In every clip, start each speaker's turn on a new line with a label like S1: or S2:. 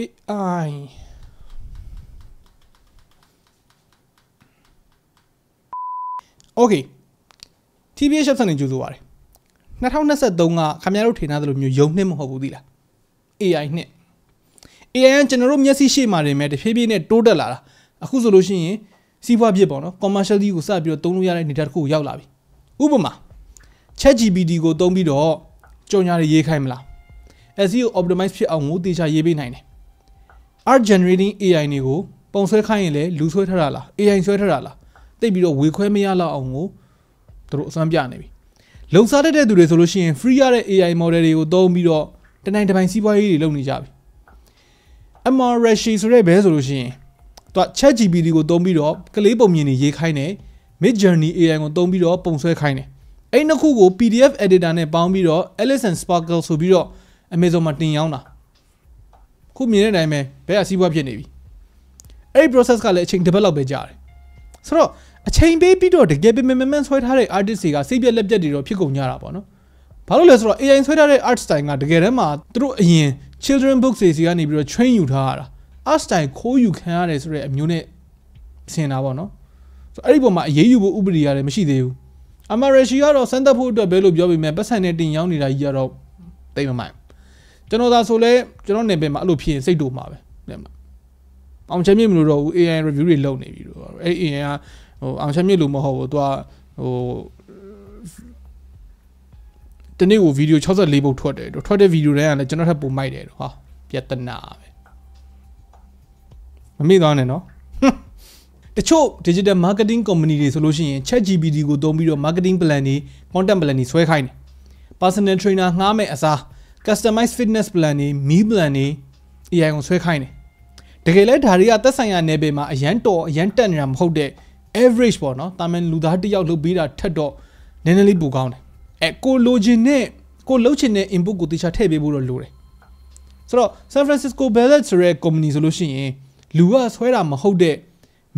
S1: AI Okay TBH Labs နဲ့ကြိုးဆိုပါတယ်2023ကခင်ဗျားတို့ထင်ထားသလိုမျိုးယုံနှစ်မဟုတ်ဘူးသီလား AI နှစ် AI ကကျွန်တော်တို့မျက်စိရှေ့မှာနေမဲ့တဖြည်းဖြည်းနဲ့တိုးတက်လာတာအခုဆိုလို့ရှိရင်စီးပွားဖြစ်ပေါ့နော် commercially ကိုစပြီးတော့သုံးလို့ရတဲ့နေရာတစ်ခုကိုရောက်လာပြီဥပမာ ChatGPT ကိုသုံးပြီးတော့ကြော်ညာတွေရေးခိုင်းမလား SEO optimize ဖြစ်အောင်ကိုတေချာရေးပေးနိုင်တယ် art generating AI တွေကိုပုံဆွဲခိုင်းရင်လည်းလူဆွဲထားတာလား AI ဆွဲထားတာလားတိတ်ပြီးတော့ဝေခွဲမရလောက်အောင်ကိုတို့အစွမ်းပြနေပြီလုံစားတဲ့သူတွေဆိုလို့ရှိရင် free ရတဲ့ AI model တွေကိုသုံးပြီးတော့တနိုင်တစ်ပိုင်းစီးပွားရေးတွေလုပ်နေကြပြီအမရရှိဆိုတဲ့ဘဲဆိုလို့ရှိရင်သူက ChatGPT ကိုသုံးပြီးတော့ကလေးပုံမြင်တွေရေးခိုင်းတယ် Mid Journey AI ကိုသုံးပြီးတော့ပုံဆွဲခိုင်းတယ်အဲ့နှစ်ခုကို PDF editor နဲ့ပေါင်းပြီးတော့ Alice and Sparkle ဆိုပြီးတော့ Amazon မှာတင်ရောင်းတာခုမြင်တဲ့အတိုင်းပဲဘဲကစီးပွားဖြစ်နေပြီအဲ့ဒီ process ကလည်းအချိန်တစ်ပတ်လောက်ပဲကြာတယ်ဆိုတော့အချိန်ပေးပြီးတော့တကယ်ပဲမဆွဲထားတဲ့ artist တွေကစိတ်ပြက်လက်ပြက်တွေတော့ဖြစ်ကုန်ကြတာပေါ့နော်ဘာလို့လဲဆိုတော့ AI ဆွဲထားတဲ့ art style ကတကယ်တမ်းမှာသူတို့အရင် children books တွေစီကနေပြီးတော့ train ယူထားရတာ art style ခိုးယူခံရတယ်ဆိုတဲ့အမျိုးနဲ့ဆင်တာပေါ့နော်ဆိုတော့အဲ့ဒီပုံမှာအရေးယူဖို့ဥပဒေရတယ်မရှိသေးဘူးအမရရှိကတော့စမ်းသပ်ဖို့အတွက်ပဲလို့ပြောပေမဲ့ပတ်စံနဲ့တင်ရောင်းနေတာကြီးကတော့တိတ်မမှန်ကျွန်တော်သာဆိုလဲကျွန်တော်နေပင်မှာအဲ့လိုဖြစ်ရင်စိတ်တူမှာပဲအောင်ချမ်းမြေမလို့တော့ AI review တွေလုပ်နေပြီတော့အဲ့ AI ကဟိုအောင်ချမ်းမြေလို့မဟုတ်ဘူးသူကဟိုတနေ့ကိုဗီဒီယို64ပုတ်ထွက်တယ်ထွက်တဲ့ဗီဒီယိုတွေကလည်းကျွန်တော်ထပ်ပုံမိုက်တယ်ဟာပြဿနာပဲမမေ့သွားနဲ့နော်တချို့ digital marketing company တွေဆိုလို့ရှိရင် ChatGPT ကိုသုံးပြီးတော့ marketing plan တွေ content plan တွေဆွဲခိုင်းတယ် personal trainer ငှားမဲ့အစား customized fitness plan တွေ meal plan တွေ AI ကိုဆွဲခိုင်းတယ်တကယ်လဲဒါတွေကသက်ဆိုင်ရာနယ်ပယ်မှာအရန်တော်အရန်တက်နေတာမဟုတ်တဲ့ average ပေါ့နော်တာမန်လူသားတစ်ယောက်လုပ်ပေးတာထက်တော့နည်းနည်းလေးပိုကောင်းတယ်ကိုလိုချင်တဲ့ကိုလှုပ်ချင်တဲ့ input ကိုတေချာထည့်ပေးဖို့တော့လိုတယ်ဆိုတော့ San Francisco Ballet ဆိုတဲ့ company ဆိုလို့ရှိရင်လူကဆွဲတာမဟုတ်တဲ့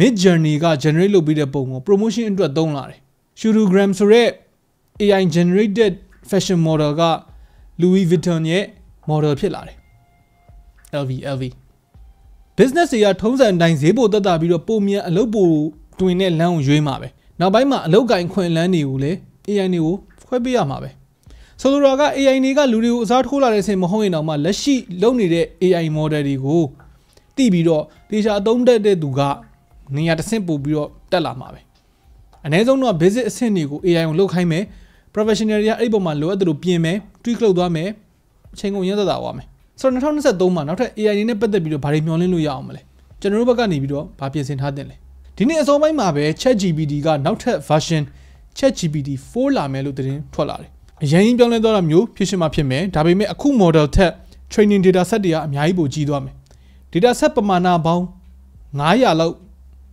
S1: Mid Journey က generate လုပ်ပေးတဲ့ပုံကို promotion အတွက်သုံးလာတယ် Shootogram ဆိုတဲ့ AI generated fashion model က Louis Vuitton ရဲ့ model ဖြစ်လာတယ် LV business တွေကထုံးစံတိုင်းဈေးပိုတက်တာပြီးတော့ပုံမြန်အလုပ်ပိုတွင်တဲ့လမ်းကိုရွေးမှာပဲနောက်ပိုင်းမှာအလုပ်ကင်ခွင့်လန်းတွေကိုလည်း AI တွေကိုခွဲပေးရမှာပဲဆိုလိုတာက AI တွေကလူတွေကိုအစားထိုးလာတဲ့အဆင့်မဟုတ်ရင်တော့မှလက်ရှိလုပ်နေတဲ့ AI model တွေကိုသိပြီးတော့တေချာအသုံးတက်တဲ့သူကနေရာတစ်ဆင့်ပို့ပြီးတော့တက်လာမှာပဲအနည်းဆုံးတော့ basic အဆင့်တွေကို AI ကိုလုပ်ခိုင်းမယ် professional တွေကအဲ့ဒီပုံမှာလိုအပ်တယ်လို့ပြင်မယ် tweak လုပ်သွားမယ်အချိန်ကုန်ရသက်သာသွားမယ်ဆိုတော့2023မှာနောက်ထပ် AI နဲ့ပတ်သက်ပြီးတော့ဘာတွေမျှော်လင့်လို့ရအောင်မလဲကျွန်တော်တို့ဘက်ကနေပြီးတော့ဘာပြင်ဆင်ထားတင်လဲဒီနေ့အစောပိုင်းမှာပဲ ChatGPT ကနောက်ထပ် version ChatGPT 4လာမယ်လို့သတင်းထွက်လာတယ်အရင်ပြောင်းလဲသွားတာမျိုးဖြစ်ရှင်မှာဖြစ်မယ်ဒါပေမဲ့အခု model ထက် training data set တွေကအများကြီးပိုကြီးသွားမယ် data set ပမာဏပေါင်း900လောက်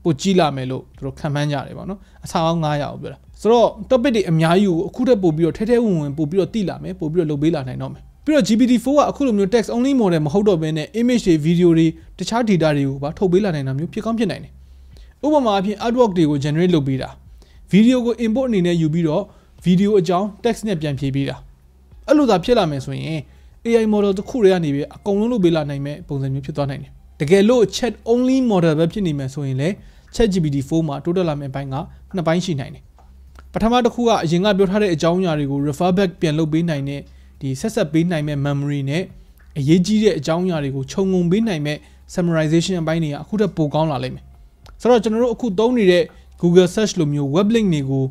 S1: ပိုကြီးလာမယ်လို့သူတို့ခံမှန်းကြတယ်ပေါ့နော်အစားပေါင်း900ကိုပြောတာဆိုတော့ topic တွေအများကြီးကိုအခုထက်ပို့ပြီးတော့ထဲဝင်ပို့ပြီးတော့တိလာမယ်ပို့ပြီးတော့လုပ်ပေးလာနိုင်တော့မယ်ပြီးတော့ GPT-4 ကအခုလိုမျိုး text only model မဟုတ်တော့ဘဲနဲ့ image တွေ video တွေတခြား data တွေကိုပါထုတ်ပေးလာနိုင်တာမျိုးဖြစ်ကောင်းဖြစ်နိုင်တယ်ဥပမာအဖြစ် artwork တွေကို generate လုပ်ပေးတာ video ကို import အနေနဲ့ယူပြီးတော့ video အကြောင်း text နဲ့ပြန်ဖြည့်ပေးတာအဲ့လိုသာဖြစ်လာမယ်ဆိုရင် AI model တစ်ခုတည်းကနေပြီးအကုန်လုံးလုပ်ပေးလာနိုင်မဲ့ပုံစံမျိုးဖြစ်သွားနိုင်တယ်တကယ်လို့ chat only model ပဲဖြစ်နေမယ်ဆိုရင်လည်း ChatGPT-4 မှာတိုးတက်လာမယ့်အပိုင်းကနှစ်ပိုင်းရှိနိုင်တယ်ပထမတစ်ခုကအရင်ကပြောထားတဲ့အကြောင်းအရာတွေကို refer back ပြန်လုပ်ပေးနိုင်တဲ့ဒီဆက်ပေးနိုင်မဲ့ memory နဲ့အရေးကြီးတဲ့အကြောင်းအရာတွေကိုခြုံငုံပေးနိုင်မဲ့ summarization အပိုင်းတွေကအခုထပ်ပိုကောင်းလာလိမ့်မယ်ဆိုတော့ကျွန်တော်တို့အခုသုံးနေတဲ့ Google search လိုမျိုး web link တွေကို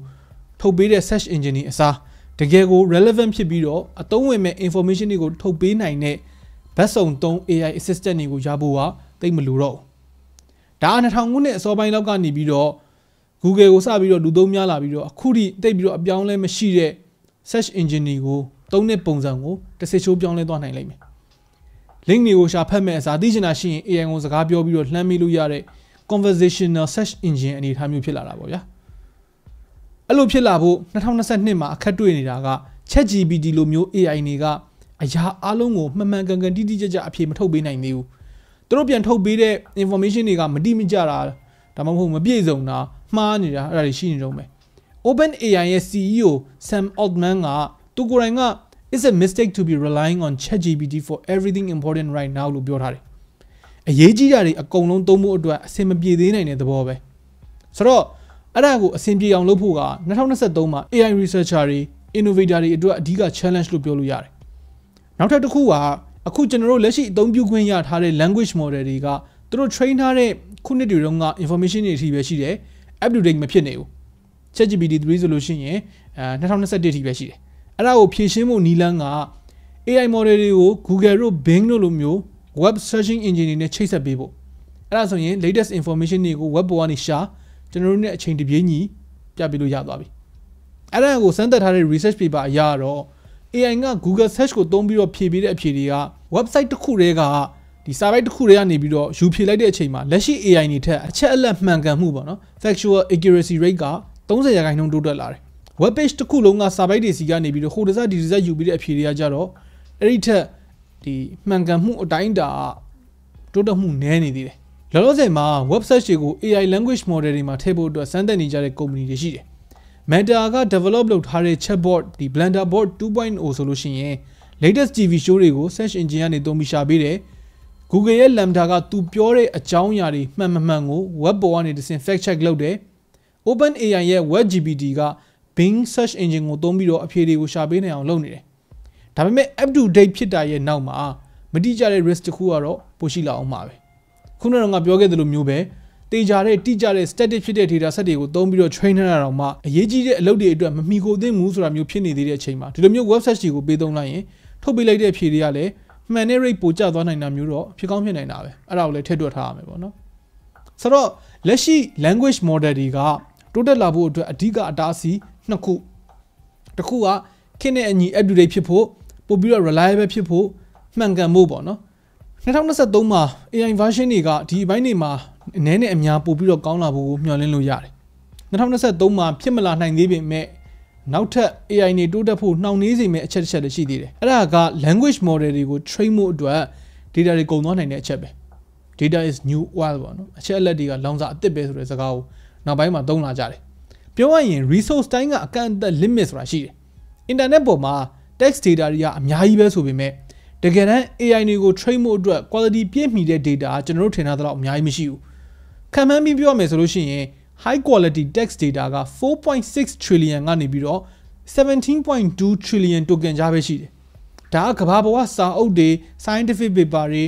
S1: ထုတ်ပေးတဲ့ search engine တွေအစားတကယ်ကို relevant ဖြစ်ပြီးတော့အသုံးဝင်မဲ့ information တွေကိုထုတ်ပေးနိုင်တဲ့ဘတ်စုံသုံး AI assistant တွေကိုရဖို့ကတိတ်မလိုတော့ဘူးဒါ2000ခုနှစ်အစောပိုင်းလောက်ကနေပြီးတော့ Google ကိုစပြီးတော့လူသုံးများလာပြီးတော့အခုထိတိတ်ပြီးတော့အပြောင်းလဲမရှိတဲ့ search engine တွေကိုသုံးတဲ့ပုံစံကိုတစ်စစ်ချိုးပြောင်းလဲသွားနိုင်လိမ့်မယ် link တွေကိုရှာဖတ်မဲ့အစားသိချင်တာရှိရင် AI ကိုစကားပြောပြီးတော့လှမ်းမိလို့ရတဲ့ conversational search engine အနေအထားမျိုးဖြစ်လာတာပေါ့ဗျာအဲ့လိုဖြစ်လာဖို့2022မှာအခက်တွေ့နေတာက ChatGPT လိုမျိုး AI တွေကအရာအလုံးကိုမှန်မှန်ကန်ကန်တိတိကျကျအဖြေမထုတ်ပေးနိုင်သေးဘူးသူတို့ပြန်ထုတ်ပေးတဲ့ information တွေကမတိမကျတာဒါမှမဟုတ်မပြည့်စုံတာမှားနေတာအဲ့ဒါတွေရှိနေတော့မယ် OpenAI ရဲ့ CEO Sam Altman ကသူကိုယ်တိုင်ကIt's a mistake to be relying on ChatGPT for everything important right now လို့ပြောထားတယ် အရေးကြီးတာတွေအကုန်လုံးသုံးဖို့အတွက်အဆင်မပြေသေးနိုင်တဲ့သဘောပဲဆိုတော့အဲ့ဒါကိုအဆင်ပြေအောင်လုပ်ဖို့က2023မှာ AI researcher တွေ innovator တွေအတွက်အဓိက challenge လို့ပြောလို့ရတယ်နောက်ထပ်တစ်ခုကအခုကျွန်တော်တို့လက်ရှိအသုံးပြုခွင့်ရထားတဲ့ language model တွေကသူတို့ train ထားတဲ့ခုနှစ်တွေတုန်းက information တွေအထိပဲရှိတယ် up to date မဖြစ်နေဘူး ChatGPT 3ဆိုလို့ရှိရင်2021အထိပဲရှိတယ်အဲ့ဒါကိုဖြည့်ရှင်းဖို့နည်းလမ်းက AI model တွေကို Google တို့ Bing တို့လိုမျိုး web searching engine တွေနဲ့ချိတ်ဆက်ပေးဖို့အဲ့ဒါဆိုရင် latest information တွေကို web ပေါ်ကနေရှာကျွန်တော်တို့နဲ့အချိန်တပြေးညီပြပေးလို့ရသွားပြီအဲ့ဒါကိုစမ်းသပ်ထားတဲ့ research paper အရတော့ AI က Google search ကိုသုံးပြီးတော့ဖြည့်ပေးတဲ့အဖြေတွေက website တစ်ခုတည်းကဒီ site တစ်ခုတည်းကနေပြီးတော့ယူဖြည့်လိုက်တဲ့အချိန်မှာလက်ရှိ AI တွေထက်အချက်အလက်မှန်ကန်မှုပေါ့နော် factual accuracy rate က30% တိုးတက်လာတယ် web page တစ်ခုလုံးက site တွေစီကနေပြီးတော့ဟိုတစ်စက်ဒီတစ်စက်ယူပြီးတဲ့အဖြေတွေကကြတော့အဲ့ဒီထက်ဒီမှန်ကန်မှုအတိုင်းတာတိုးတက်မှုနည်းနေသေးတယ်လောလောဆယ်မှာ web search တွေကို AI language model တွေမှာထည့်ဖို့အတွက်စမ်းသပ်နေကြတဲ့ company တွေရှိတယ် Meta က develop လုပ်ထားတဲ့ chatbot ဒီ Blender bot 2.0 ဆိုလို့ရှိရင် latest TV show တွေကို search engine ကနေသုံးပြီးရှာပေးတယ် Google ရဲ့ Lambda ကသူပြောတဲ့အကြောင်းအရာတွေမှန်မှန်ကို web ပေါ်ကနေတစ်ဆင့် fact check လုပ်တယ် OpenAI ရဲ့ WebGPT က Bing search engine ကိုသုံးပြီးတော့အဖြေတွေကိုရှာပေးနိုင်အောင်လုပ်နေတယ်ဒါပေမဲ့ up to date ဖြစ်တာရဲ့နောက်မှာမတိကျတဲ့ risk တစ်ခုကတော့ပိုရှိလာအောင်မှာပဲခုနကပြောခဲ့သလိုမျိုးပဲတေချာတဲ့တိကျတဲ့ static ဖြစ်တဲ့ data set တွေကိုသုံးပြီးတော့ train ထားတာတော့မှအရေးကြီးတဲ့အလုပ်တွေအတွက်မမီကိုသင့်ဘူးဆိုတာမျိုးဖြစ်နေသေးတဲ့အချိန်မှာဒီလိုမျိုး web search တွေကိုပေးသုံးလိုက်ရင်ထုတ်ပေးလိုက်တဲ့အဖြေတွေကလည်းမှန်တဲ့ rate ပိုကျသွားနိုင်တာမျိုးတော့ဖြစ်ကောင်းဖြစ်နိုင်တာပဲအဲ့ဒါကိုလည်းထည့်တွက်ထားရမယ်ပေါ့နော်ဆိုတော့လက်ရှိ language model တွေကတိုးတက်လာဖို့အတွက်အဓိကအတားအဆီးနှစ်ခုတစ်ခုကခေတ်နဲ့အညီ up to date ဖြစ်ဖို့ပို့ပြီးတော့ reliable ဖြစ်ဖို့မှန်ကန်ဖို့ပေါ့နော်2023မှာ AI version တွေကဒီအပိုင်းတွေမှာအနည်းနဲ့အများပို့ပြီးတော့ကောင်းလာဖို့ကိုမျှော်လင့်လို့ရတယ်2023မှာဖြစ်မလာနိုင်သေးပေမဲ့နောက်ထပ် AI တွေတိုးတက်ဖို့နှောင့်နှေးစေမယ့်အချက်တစ်ချက်လည်းရှိသေးတယ်အဲ့ဒါက language model တွေကို train ဖို့အတွက် data တွေကုန်သွားနိုင်တဲ့အချက်ပဲ data is new oil ပေါ့နော်အချက်အလက်တွေကလောင်စာအသစ်ပဲဆိုတဲ့စကားကိုနောက်ပိုင်းမှာသုံးလာကြတယ်ပြောရရင် resource တိုင်းကအကန့်အသတ် limit ဆိုတာရှိတယ် internet ပေါ်မှာ text data တွေကအများကြီးပဲဆိုပေမဲ့တကယ်တမ်း AI တွေကို train ဖို့အတွက် quality ပြည့်မီတဲ့ data ကျွန်တော်တို့ထင်ထားသလောက်အများကြီးမရှိဘူးခံမှန်းပြီးပြောမယ်ဆိုလို့ရှိရင် high quality text data က 4.6 trillion ကနေပြီးတော့ 17.2 trillion token ကြားပဲရှိတယ်ဒါကကမ္ဘာပေါ်ကစာအုပ်တွေ scientific paper တွေ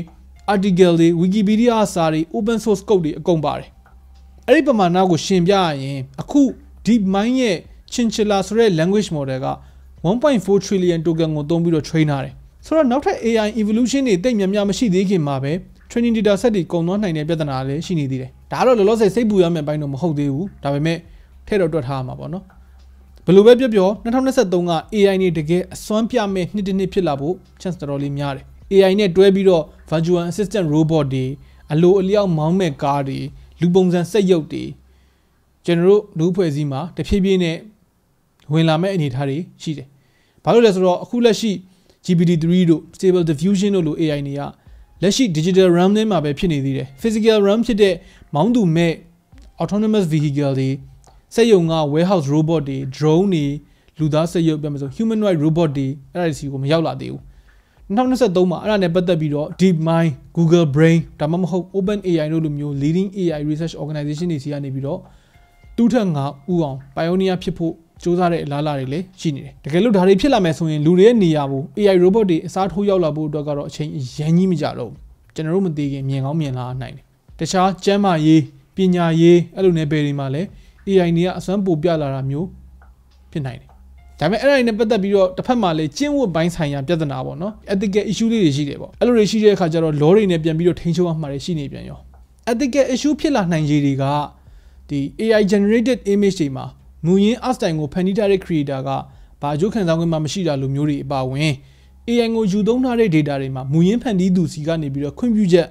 S1: article တွေ Wikipedia စာတွေ open source code တွေအကုန်ပါတယ်အဲ့ဒီပမာဏကိုရှင်ပြရရင်အခု DeepMind ရဲ့ Chinchilla ဆိုတဲ့ language model က 1.4 trillion token ကိုသုံးပြီးတော့ train ထားတယ်ဆိုတော့နောက်ထပ် AI evolution တွေတိတ်များများမရှိသေးခင်မှာပဲ training data set တွေကုန်သွားနိုင်တဲ့ပြဿနာလည်းရှိနေသေးတယ်ဒါကတော့လောလောဆယ်စိတ်ပူရမယ့်အပိုင်းတော့မဟုတ်သေးဘူးဒါပေမဲ့ထည့်တော့တွက်ထားရမှာပေါ့နော်ဘယ်လိုပဲပြော2023က AI နဲ့တကယ်အစွမ်းပြမဲ့နှစ်တစ်နှစ်ဖြစ်လာဖို့ chance တော်တော်လေးများတယ် AI နဲ့တွဲပြီးတော့ virtual assistant robot တွေအလိုအလျောက်မောင်းမဲ့ကားတွေလူပုံစံစက်ရုပ်တွေကျွန်တော်တို့လူဖွဲ့စည်းမှာတဖြည်းဖြည်းနဲ့ဝင်လာမဲ့အနေအထားတွေရှိတယ်ဘာလို့လဲဆိုတော့အခုလက်ရှိ GPT-3 တို့ Stable Diffusion တို့လို AI တွေကလက်ရှိ digital realm ထဲမှာပဲဖြစ်နေသေးတယ် physical realm ဖြစ်တဲ့မောင်းသူမဲ့ autonomous vehicle တွေစက်ရုံက warehouse robot တွေ drone တွေလူသားစက်ရုပ်ပြောမယ်ဆို humanoid robot တွေအဲ့ဒါတွေစီကိုမရောက်လာသေးဘူး2023မှာအဲ့ဒါနဲ့ပတ်သက်ပြီးတော့ DeepMind Google Brain ဒါမှမဟုတ် OpenAI တို့လိုမျိုး leading AI research organization တွေစီကနေပြီးတော့တူထက်ငါဥအောင် pioneer ဖြစ်ဖို့စူးစမ်းတဲ့အလားအလာတွေလည်းရှိနေတယ်တကယ်လို့ဒါတွေဖြစ်လာမယ်ဆိုရင်လူတွေရဲ့နေရာကို AI robot တွေအစားထိုးရောက်လာဖို့အတွက်ကတော့အချိန်ရန်ကြီးမကြတော့ဘူးကျွန်တော်တို့မသိခင်မြင်ကောင်းမြင်လာနိုင်တယ်တခြားကျန်းမာရေးပညာရေးအဲ့လိုနယ်ပယ်တွေမှာလည်း AI တွေကအစွမ်းပိုပြလာတာမျိုးဖြစ်နိုင်တယ်ဒါပေမဲ့အဲ့ဒါတွေနဲ့ပတ်သက်ပြီးတော့တစ်ဖက်မှာလည်းကျင့်ဝတ်ပိုင်းဆိုင်ရာပြဿနာပေါ့နော် ethical issue လေးတွေရှိတယ်ပေါ့အဲ့လိုတွေရှိတဲ့အခါကျတော့ law တွေနဲ့ပြန်ပြီးတော့ထိန်းချုပ်ရမှာတွေရှိနေပြန်ရော ethical issue ဖြစ်လာနိုင်ခြေတွေကဒီ AI generated image တွေမှာမူရင်း art style ကိုဖန်တီးထားတဲ့ creator ကဘာအကျိုးခံစားခွင့်မှမရှိတာလိုမျိုးတွေအပါဝင် AI ကိုယူသုံးထားတဲ့ data တွေမှာမူရင်းဖန်တီးသူစီကနေပြီးတော့ခွင့်ပြုချက်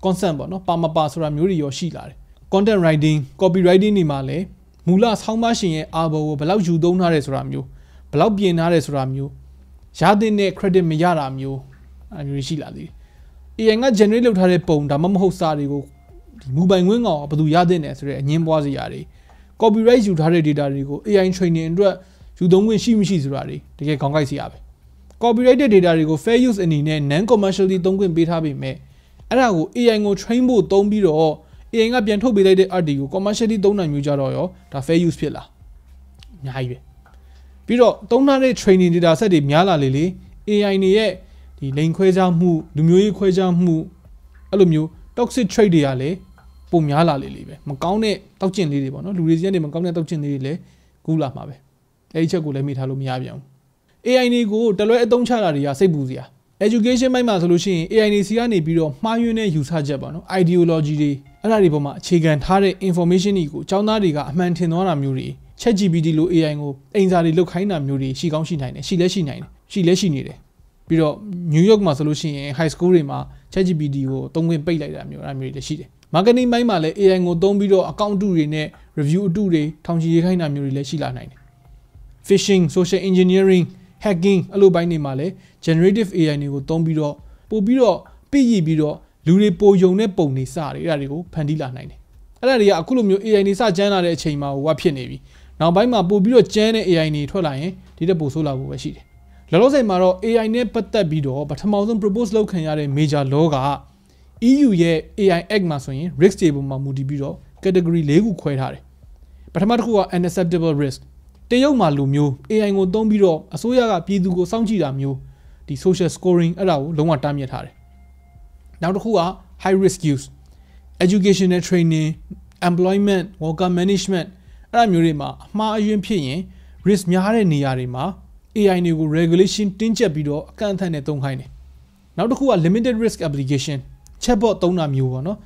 S1: consent ပေါ့နော်ပါမပါဆိုတာမျိုးတွေရောရှိလာတယ် content writing copywriting တွေမှာလည်းမူလဆောင်းပါရှင်ရဲ့အာဘော်ကိုဘယ်လောက်ယူသုံးထားတယ်ဆိုတာမျိုးဘယ်လောက်ပြင်ထားတယ်ဆိုတာမျိုးရတဲ့နဲ့ credit မရတာမျိုးအဲ့လိုရှိလာသေးတယ် AI က generate လုပ်ထားတဲ့ပုံဒါမှမဟုတ်စာတွေကိုဒီမူပိုင်ခွင့်ကောင်ဘယ်သူရတဲ့နဲ့ဆိုတဲ့အငင်းပွားစရာတွေ copyright ယူထားတဲ့ data တွေကို AI training အတွက်ယူသုံးခွင့်ရှိမရှိဆိုတာတွေတကယ်ခေါင်းကိုက်စရာပဲ copyrighted data တွေကို fair use အနေနဲ့ non commercially သုံးခွင့်ပေးထားပေမဲ့ အဲ့ဒါကို AI ကို train ဖို့သုံးပြီးတော့ AI ကပြန်ထုတ်ပေးလိုက်တဲ့ art တွေကို commercially သုံးနိုင်မျိုးကြတော့ရောဒါ fair use ဖြစ်လားအများကြီးပဲပြီးတော့သုံးထားတဲ့ training data set တွေများလာလေ AI တွေရဲ့ဒီလိန်ခွဲခြားမှုလူမျိုးရေးခွဲခြားမှုအဲ့လိုမျိုး toxic trait တွေကလည်းပုံများလာလေပဲမကောင်းတဲ့တောက်ကျင့်လေးတွေပေါ့နော်လူတွေစီကနေမကောင်းတဲ့တောက်ကျင့်လေးတွေလည်းကူးလာမှာပဲအဲ့ဒီချက်ကိုလည်းမေ့ထားလို့မရပြန်ဘူး AI တွေကိုတလွဲအသုံးချတာတွေကစိတ်ပူစရာ education ဘက်မှာဆိုလို့ရှိရင် AI တွေစီကနေပြီးတော့မှားယွင်းတဲ့ယူဆချက်ပေါ့နော် ideology တွေအဲ့ဒါတွေပေါ်မှာအခြေခံထားတဲ့ information တွေကိုအကြောင်းသားတွေကအမှန်ထင်သွားတာမျိုးတွေ ChatGPT လို AI ကိုအင်စာတွေလုတ်ခိုင်းတာမျိုးတွေရှိကောင်းရှိနိုင်တယ်ရှိလဲရှိနိုင်တယ်ရှိလဲရှိနေတယ်ပြီးတော့ New York မှာဆိုလို့ရှိရင် high school တွေမှာ ChatGPT ကိုသုံးခွင့်ပိတ်လိုက်တာမျိုးအဲ့ဒါမျိုးတွေလည်းရှိတယ် marketing ဘက်မှာလည်း AI ကိုသုံးပြီးတော့ account အတုတွေနဲ့ review အတုတွေထောင်ချီရေးခိုင်းတာမျိုးတွေလည်းရှိလာနိုင်တယ် phishing social engineering hacking အဲ့လိုပိုင်းတွေမှာလည်း generative AI တွေကိုသုံးပြီးတော့ပို့ပြီးတော့ပြည့်ရည်ပြီးတော့လူတွေပိုယုံတဲ့ပုံတွေစတယ်အဲ့ဒါတွေကိုဖန်တီးလာနိုင်တယ်အဲ့ဒါတွေကအခုလိုမျိုး AI တွေစကျန်းလာတဲ့အချိန်မှာဟိုကဖြစ်နေပြီနောက်ပိုင်းမှာပို့ပြီးတော့ကျန်းတဲ့ AI တွေထွက်လာရင်ဒီတက်ပို့ဆိုးလာဖို့ပဲရှိတယ်လောလောဆယ်မှာတော့ AI နဲ့ပတ်သက်ပြီးတော့ပထမဆုံး propose လုပ်ခံရတဲ့ major law က EU ရဲ့ AI Act မှာဆိုရင် risk table မှာမူတည်ပြီးတော့ category ၄ခုခွဲထားတယ်ပထမတစ်ခုက unacceptable risk တရုတ်မှာလိုမျိုး AI ကိုသုံးပြီးတော့အစိုးရကပြည်သူကိုစောင့်ကြည့်တာမျိုးဒီ social scoring အဲ့ဒါကိုလုံးဝတားမြစ်ထားတယ်နောက်တစ်ခုက high risk use educational training employment worker management အဲ့ဒါမျိုးတွေမှာအမှားအယွင်းဖြစ်ရင် risk များတဲ့နေရာတွေမှာ AI တွေကို regulation တင်းကျပ်ပြီးတော့အကန့်အသတ်နဲ့သုံးခိုင်းတယ်နောက်တစ်ခုက limited risk application chatbot သုံးတာမျိုးပေါ့နော်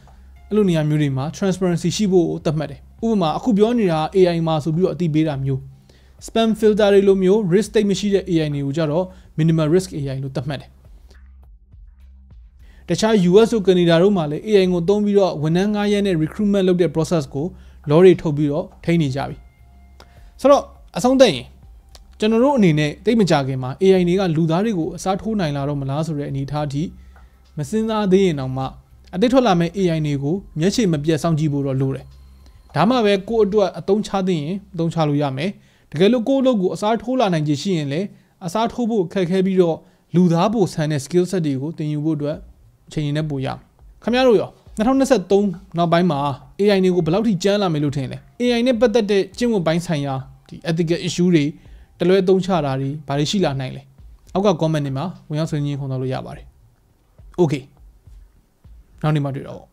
S1: အဲ့လိုနေရာမျိုးတွေမှာ transparency ရှိဖို့သတ်မှတ်တယ်ဥပမာအခုပြောနေတာ AI မှာဆိုပြီးတော့အသိပေးတာမျိုး spam filter တွေလိုမျိုး risk တိတ်မရှိတဲ့ AI တွေကိုကြတော့ minimal risk AI လို့သတ်မှတ်တယ်တခြား US တို့ Canada တို့မှာလည်း AI ကိုသုံးပြီးတော့ဝန်ထမ်း9ရက်နဲ့ recruitment လုပ်တဲ့ process ကို law တွေထုတ်ပြီးတော့ထိန်းနေကြပြီဆိုတော့အဆုံးသတ်ရင်ကျွန်တော်တို့အနေနဲ့တိတ်မကြခင်မှာ AI တွေကလူသားတွေကိုအစားထိုးနိုင်လာတော့မလားဆိုတဲ့အနေအထားအထိမစင်စားသေးရင်တော့မှအသစ်ထွက်လာမဲ့ AI တွေကိုမျက်ခြေမပြတ်စောင့်ကြည့်ဖို့တော့လိုတယ်ဒါမှပဲကိုယ့်အတွက်အသုံးချသင့်ရင်အသုံးချလို့ရမယ်တကယ်လို့ကိုယ့်အလုပ်ကိုအစားထိုးလာနိုင်ခြေရှိရင်လည်းအစားထိုးဖို့ခက်ခဲပြီးတော့လူသားပိုဆန်တဲ့ skill set တွေကိုသင်ယူဖို့အတွက်အချိန်ရင်းနဲ့ပို့ရမယ်ခင်ဗျားတို့ရော2023နောက်ပိုင်းမှာ AI တွေကိုဘယ်လောက်ထိကျန်းလာမယ်လို့ထင်လဲ AI နဲ့ပတ်သက်တဲ့ကျင့်ဝတ်ပိုင်းဆိုင်ရာဒီ ethical issue တွေတလွဲသုံးချတာတွေဘာတွေရှိလာနိုင်လဲအောက်က comment တွေမှာဝင်ရောက်ဆွေးနွေးခွင့်ခေါ်လို့ရပါတယ် Okay နောက်နေ့မှတွေ့တော့